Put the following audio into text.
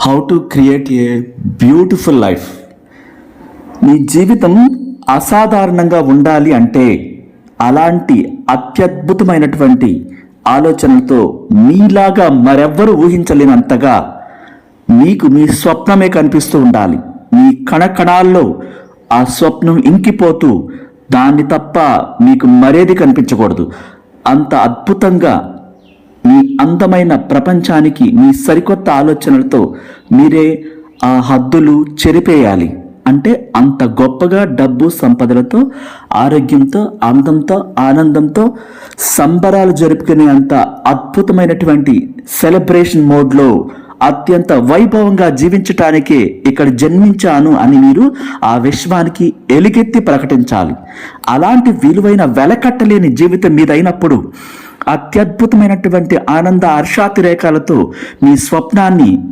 How to create a beautiful life. మీ జీవితం అసాధారణంగా ఉండాలి అంటే అలాంటి అత్యద్భుతమైనటువంటి ఆలోచనలతో మీలాగా మరెవ్వరూ ఊహించలేనంతగా మీకు మీ స్వప్నమే కనిపిస్తూ ఉండాలి. మీ కణకణాల్లో ఆ స్వప్నం ఇంకిపోతూ దాన్ని తప్ప మీకు మరేది కనిపించకూడదు. అంత అద్భుతంగా మీ అందమైన ప్రపంచానికి మీ సరికొత్త ఆలోచనలతో మీరే ఆ హద్దులు చెరిపేయాలి. అంటే అంత గొప్పగా డబ్బు సంపదలతో, ఆరోగ్యంతో, అందంతో, ఆనందంతో సంబరాలు జరుపుకునే అంత అద్భుతమైనటువంటి సెలబ్రేషన్ మోడ్లో అత్యంత వైభవంగా జీవించటానికే ఇక్కడ జన్మించాను అని మీరు ఆ విశ్వానికి ఎలుగెత్తి ప్రకటించాలి. అలాంటి విలువైన వెలకట్టలేని జీవితం మీదైనప్పుడు అత్యద్భుతమైనటువంటి ఆనంద హర్షాతిరేకాలతో మీ స్వప్నాన్ని